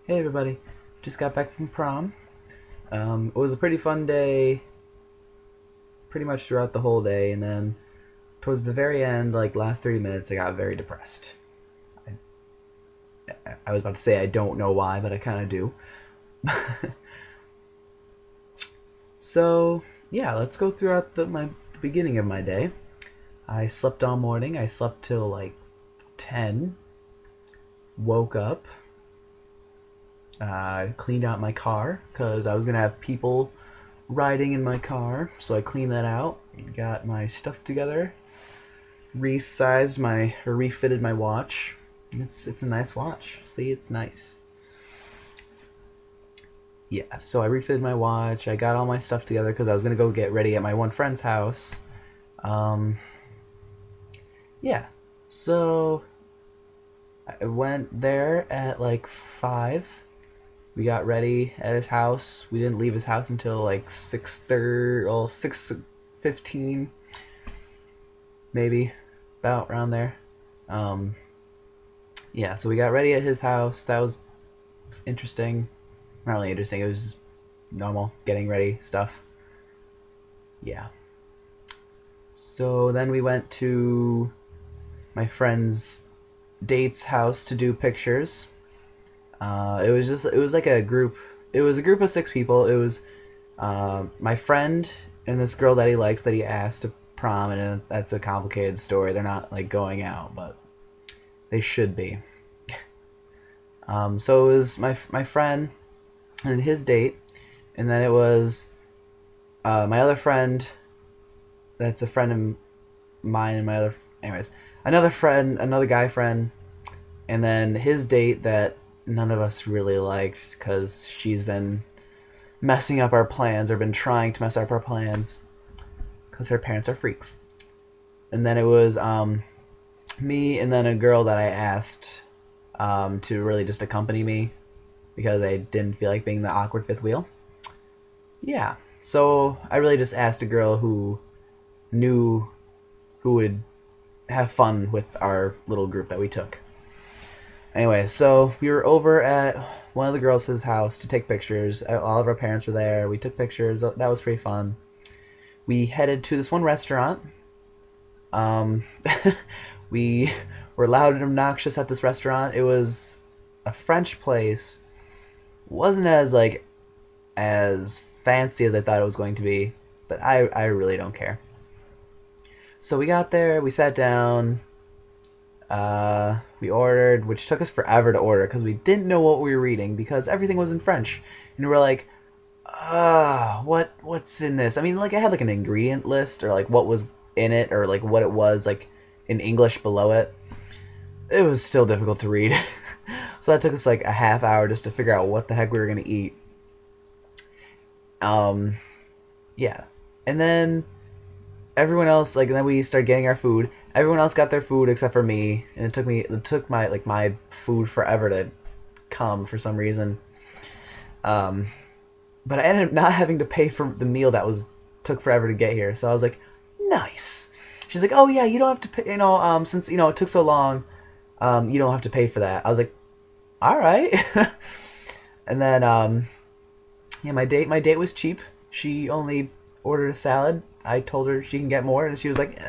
Hey everybody, just got back from prom. It was a pretty fun day, pretty much throughout the whole day, and then towards the very end, like last 30 minutes, I got very depressed. I was about to say I don't know why, but I kind of do. So yeah, let's go throughout the beginning of my day. I slept all morning. I slept till like 10. Woke up. Cleaned out my car because I was gonna have people riding in my car, so I cleaned that out. Got my stuff together, refitted my watch. It's a nice watch. See, it's nice. Yeah, so I refitted my watch. I got all my stuff together because I was gonna go get ready at my one friend's house. Um, yeah, so I went there at like 5. We got ready at his house. We didn't leave his house until like 6:30, well, 6:15, maybe, about around there. Um, yeah, so we got ready at his house. That was interesting. Not really interesting. It was just normal getting ready stuff. Yeah. So then we went to my friend's date's house to do pictures. It was like a group. It was a group of 6 people. It was my friend and this girl that he likes that he asked to prom, and that's a complicated story. They're not like going out, but they should be. So it was my friend and his date, and then it was my other friend. That's a friend of mine and my other. Anyways, another friend, another guy friend, and then his date that none of us really liked because she's been messing up our plans or been trying to mess up our plans because her parents are freaks. And then it was me and then a girl that I asked to really just accompany me because I didn't feel like being the awkward fifth wheel. Yeah, so I really just asked a girl who knew who would have fun with our little group that we took. Anyway, so we were over at one of the girls' house to take pictures. All of our parents were there. We took pictures. That was pretty fun. We headed to this one restaurant. Um, we were loud and obnoxious at this restaurant. It was a French place. Wasn't as fancy as I thought it was going to be, but I really don't care. So we got there. We sat down. We ordered, which took us forever to order because we didn't know what we were reading because everything was in French, and we were like, what's in this? I mean, like I had like an ingredient list or like what was in it or like what it was like in English below it. It was still difficult to read, so that took us like a half hour just to figure out what the heck we were gonna eat. Um, yeah, and then everyone else like and then we started getting our food. Everyone else got their food except for me, and it took my food forever to come for some reason. Um, but I ended up not having to pay for the meal that was took forever to get here. So I was like, nice. She's like, oh yeah, you don't have to pay. Since it took so long, you don't have to pay for that. I was like, all right. And then yeah, my date was cheap. She only ordered a salad. I told her she can get more, and she was like,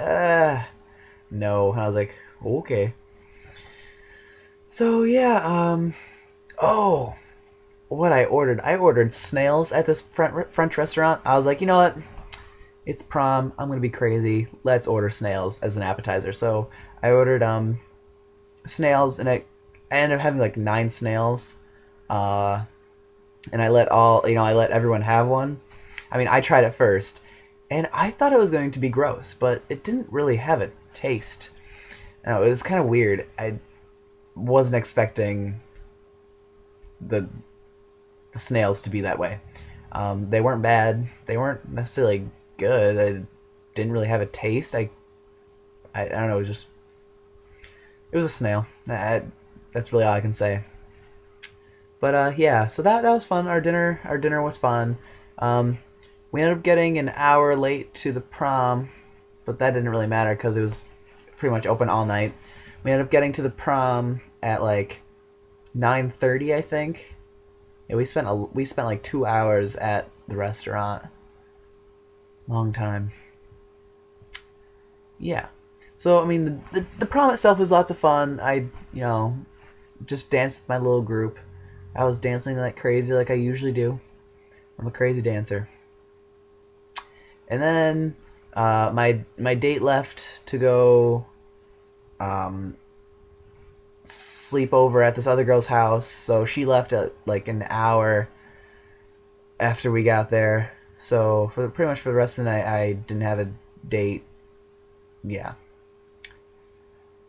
no. And I was like, okay. So yeah, oh, what I ordered snails at this French restaurant. I was like, you know what? It's prom. I'm gonna be crazy. Let's order snails as an appetizer. So I ordered snails, and I ended up having like 9 snails. Uh, and I let everyone have one. I mean, I tried it first, and I thought it was going to be gross, but it didn't really have a taste. No, it was kind of weird. I wasn't expecting the the snails to be that way. They weren't bad. They weren't necessarily good. I didn't really have a taste. I don't know. It was a snail. That's really all I can say. But yeah, so that was fun. Our dinner was fun. Um, we ended up getting an hour late to the prom, but that didn't really matter because it was pretty much open all night. We ended up getting to the prom at like 9:30, I think. Yeah, we spent like 2 hours at the restaurant. Long time. Yeah. So I mean, the prom itself was lots of fun. I just danced with my little group. I was dancing like crazy, like I usually do. I'm a crazy dancer. And then my date left to go um, sleep over at this other girl's house. So she left at like an hour after we got there. So for pretty much for the rest of the night, I didn't have a date. Yeah.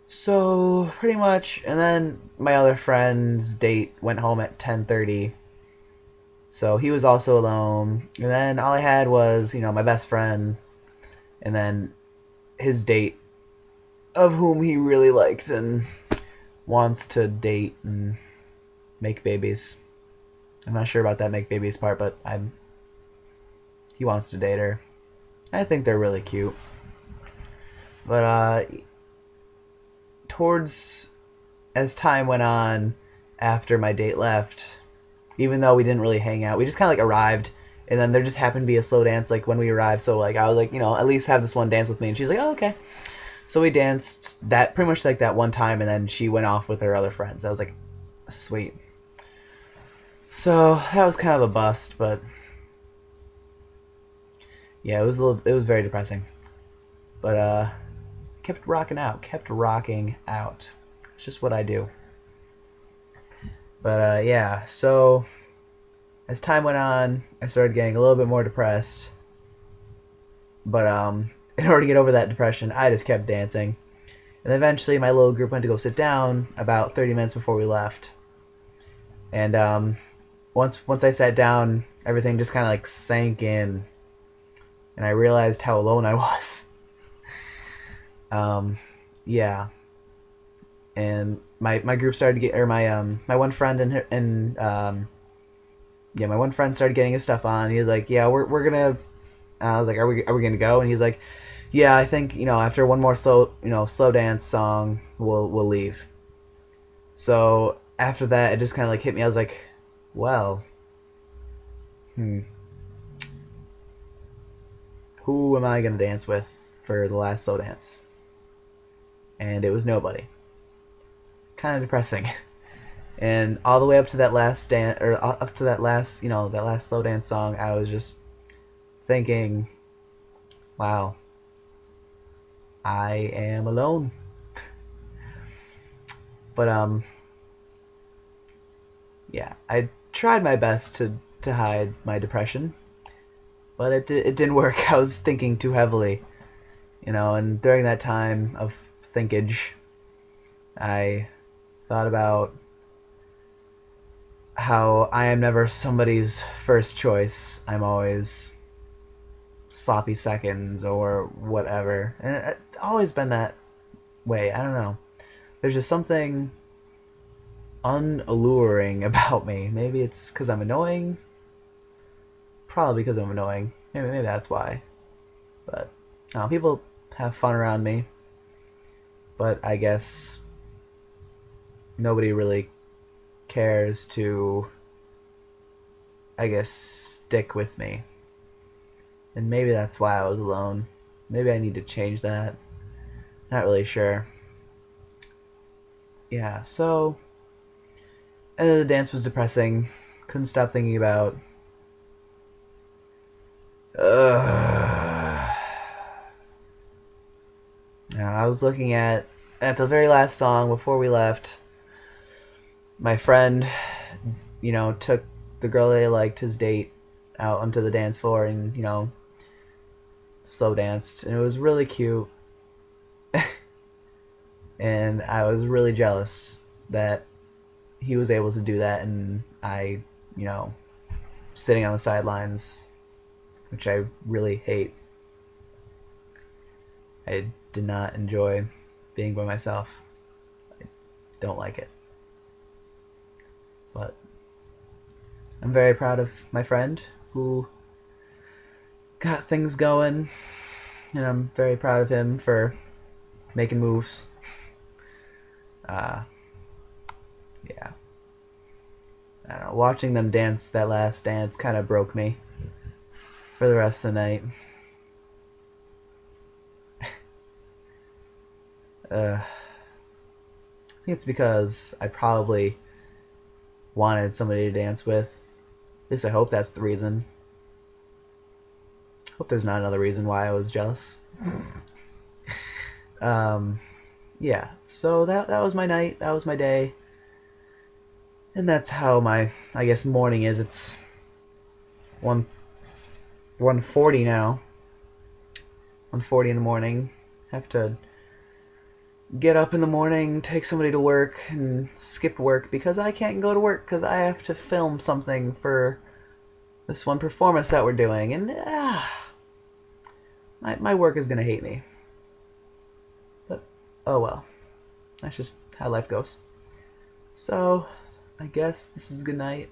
So pretty much, and then my other friend's date went home at 10:30. So he was also alone. And then all I had was, my best friend and then his date of whom he really liked and wants to date and make babies. I'm not sure about that make babies part, but he wants to date her. I think they're really cute. But towards as time went on after my date left, even though we didn't really hang out, we just kind of like arrived, and then there just happened to be a slow dance like when we arrived. So like I was like, at least have this one dance with me, and she's like, oh, okay. So we danced that pretty much like that one time, and then she went off with her other friends. I was like, sweet. So that was kind of a bust, but yeah, it was very depressing. But kept rocking out. It's just what I do. But yeah, so as time went on, I started getting a little bit more depressed. But in order to get over that depression, I just kept dancing. And eventually my little group went to go sit down about 30 minutes before we left. And once I sat down, everything just kind of like sank in. And I realized how alone I was. Yeah. And my group started to get, or my one friend my one friend started getting his stuff on. He was like, yeah, we're gonna, I was like, are we gonna go? And he's like, yeah, I think, after one more slow dance song, we'll leave. So after that, it just kind of like hit me. I was like, well, who am I gonna dance with for the last slow dance? And it was nobody. Kind of depressing. And all the way up to that last dance, or up to that last, that last slow dance song, I was just thinking, wow, I am alone. But yeah, I tried my best to hide my depression, but it didn't work. I was thinking too heavily, and during that time of thinkage, I thought about how I am never somebody's first choice. I'm always sloppy seconds or whatever. And it's always been that way. I don't know. There's just something unalluring about me. Maybe it's because I'm annoying. Probably because I'm annoying. Maybe that's why. But people have fun around me. But I guess nobody really cares to, stick with me. And maybe that's why I was alone. Maybe I need to change that. Not really sure. Yeah, so and then the dance was depressing. Couldn't stop thinking about I was looking at the very last song before we left. My friend, took the girl that he liked, his date, out onto the dance floor and, slow danced. And it was really cute. And I was really jealous that he was able to do that and I, sitting on the sidelines, which I really hate. I did not enjoy being by myself. I don't like it. But I'm very proud of my friend who got things going, and I'm very proud of him for making moves. Yeah. I don't know, watching them dance that last dance kind of broke me for the rest of the night. I think it's because I probably wanted somebody to dance with. At least I hope that's the reason. Hope there's not another reason why I was jealous. Yeah, so that was my night, that was my day. And that's how my, I guess, morning is. It's 1:40 now. 1:40 in the morning. Have to get up in the morning, take somebody to work, and skip work because I can't go to work because I have to film something for this one performance that we're doing. And my work is going to hate me. But, oh well. That's just how life goes. So, I guess this is good night.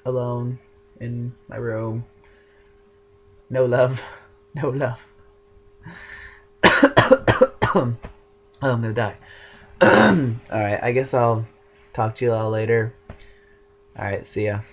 Alone in my room. No love. No love. I'm gonna die. Alright, I guess I'll talk to you all later. Alright, see ya.